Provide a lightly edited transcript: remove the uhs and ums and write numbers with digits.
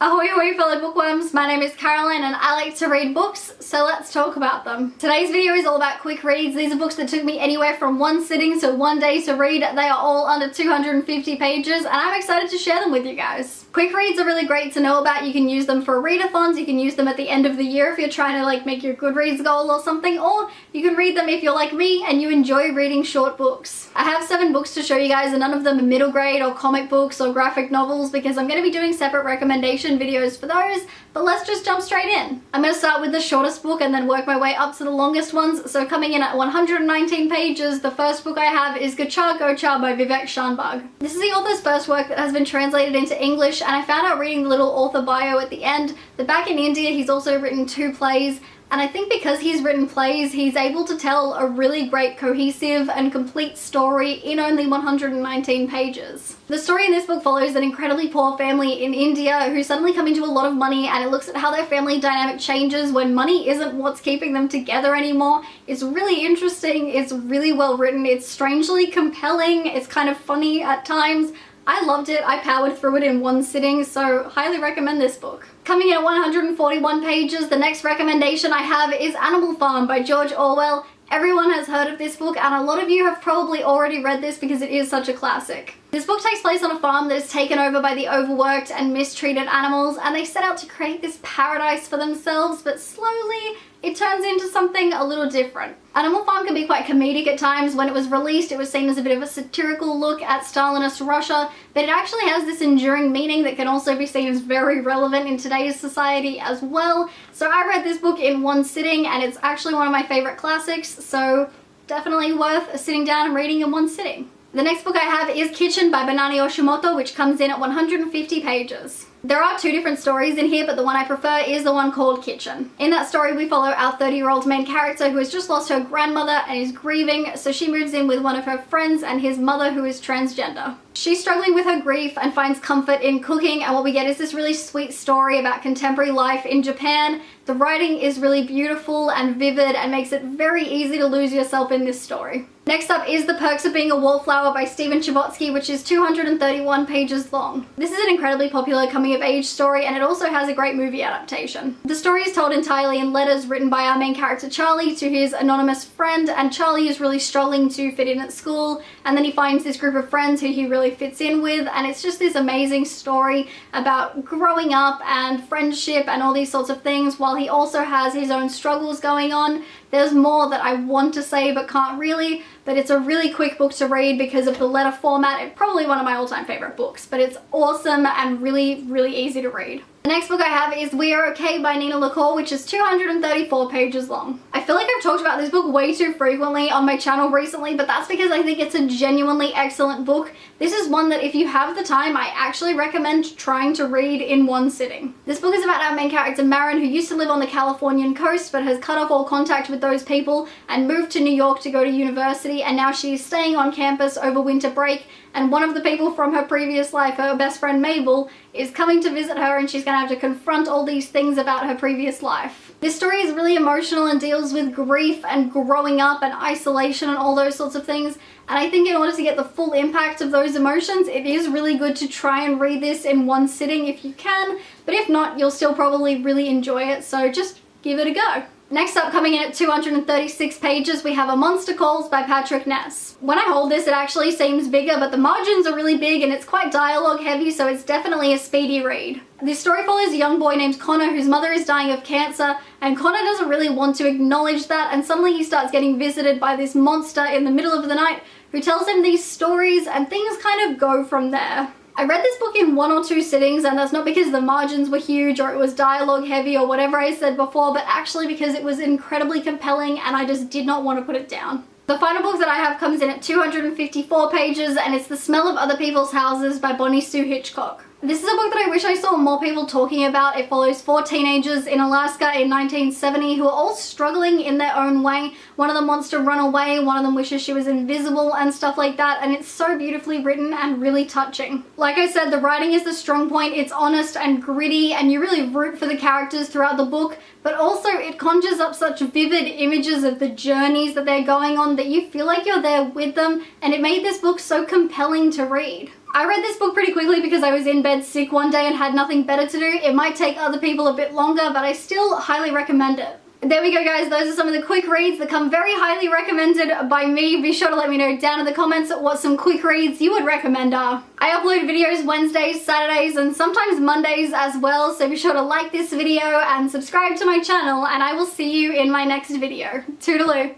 Ahoy ahoy fellow bookworms, my name is Caroline and I like to read books, so let's talk about them. Today's video is all about quick reads. These are books that took me anywhere from one sitting to one day to read. They are all under 250 pages and I'm excited to share them with you guys. Quick reads are really great to know about. You can use them for readathons, you can use them at the end of the year if you're trying to make your Goodreads goal or something, or you can read them if you're like me and you enjoy reading short books. I have 7 books to show you guys and none of them are middle grade or comic books or graphic novels because I'm going to be doing separate recommendations videos for those, but let's just jump straight in. I'm going to start with the shortest book and then work my way up to the longest ones. So coming in at 119 pages, the first book I have is Gachar Gochar by Vivek Shanbhag. This is the author's first work that has been translated into English, and I found out reading the little author bio at the end that back in India he's also written 2 plays. And I think because he's written plays, he's able to tell a really great cohesive and complete story in only 119 pages. The story in this book follows an incredibly poor family in India who suddenly come into a lot of money, and it looks at how their family dynamic changes when money isn't what's keeping them together anymore. It's really interesting, it's really well written, it's strangely compelling, it's kind of funny at times. I loved it, I powered through it in one sitting, so highly recommend this book. Coming in at 141 pages, the next recommendation I have is Animal Farm by George Orwell. Everyone has heard of this book and a lot of you have probably already read this because it is such a classic. This book takes place on a farm that is taken over by the overworked and mistreated animals, and they set out to create this paradise for themselves, but slowly it turns into something a little different. Animal Farm can be quite comedic at times. When it was released, it was seen as a bit of a satirical look at Stalinist Russia, but it actually has this enduring meaning that can also be seen as very relevant in today's society as well. So I read this book in one sitting and it's actually one of my favorite classics, so definitely worth sitting down and reading in one sitting. The next book I have is Kitchen by Banani Yoshimoto, which comes in at 150 pages. There are 2 different stories in here, but the one I prefer is the one called Kitchen. In that story, we follow our 30-year-old main character who has just lost her grandmother and is grieving, so she moves in with one of her friends and his mother who is transgender. She's struggling with her grief and finds comfort in cooking, and what we get is this really sweet story about contemporary life in Japan. The writing is really beautiful and vivid and makes it very easy to lose yourself in this story. Next up is The Perks of Being a Wallflower by Stephen Chbosky, which is 231 pages long. This is an incredibly popular coming-of-age story, and it also has a great movie adaptation. The story is told entirely in letters written by our main character Charlie to his anonymous friend, and Charlie is really struggling to fit in at school, and then he finds this group of friends who he really fits in with, and it's just this amazing story about growing up and friendship and all these sorts of things, while he also has his own struggles going on. There's more that I want to say but can't really, but it's a really quick book to read because of the letter format. It's probably one of my all-time favorite books, but it's awesome and really, really easy to read. The next book I have is We Are Okay by Nina LaCour, which is 234 pages long. I feel like I've talked about this book way too frequently on my channel recently, but that's because I think it's a genuinely excellent book. This is one that if you have the time, I actually recommend trying to read in one sitting. This book is about our main character Marin, who used to live on the Californian coast but has cut off all contact with those people and moved to New York to go to university, and now she's staying on campus over winter break, and one of the people from her previous life, her best friend Mabel, is coming to visit her, and she's going to have to confront all these things about her previous life. This story is really emotional and deals with grief and growing up and isolation and all those sorts of things, and I think in order to get the full impact of those emotions, it is really good to try and read this in one sitting if you can, but if not, you'll still probably really enjoy it, so just give it a go. Next up, coming in at 236 pages, we have A Monster Calls by Patrick Ness. When I hold this, it actually seems bigger, but the margins are really big and it's quite dialogue heavy, so it's definitely a speedy read. This story follows a young boy named Connor whose mother is dying of cancer, and Connor doesn't really want to acknowledge that, and suddenly he starts getting visited by this monster in the middle of the night who tells him these stories, and things kind of go from there. I read this book in 1 or 2 sittings, and that's not because the margins were huge or it was dialogue heavy or whatever I said before, but actually because it was incredibly compelling and I just did not want to put it down. The final book that I have comes in at 254 pages, and it's The Smell of Other People's Houses by Bonnie Sue Hitchcock. This is a book that I wish I saw more people talking about. It follows 4 teenagers in Alaska in 1970 who are all struggling in their own way. One of them wants to run away, one of them wishes she was invisible and stuff like that, and it's so beautifully written and really touching. Like I said, the writing is the strong point. It's honest and gritty and you really root for the characters throughout the book, but also it conjures up such vivid images of the journeys that they're going on that you feel like you're there with them, and it made this book so compelling to read. I read this book pretty quickly because I was in bed bed sick one day and had nothing better to do. It might take other people a bit longer, but I still highly recommend it. There we go, guys. Those are some of the quick reads that come very highly recommended by me. Be sure to let me know down in the comments what some quick reads you would recommend are. I upload videos Wednesdays, Saturdays, and sometimes Mondays as well, so be sure to like this video and subscribe to my channel, and I will see you in my next video. Toodaloo.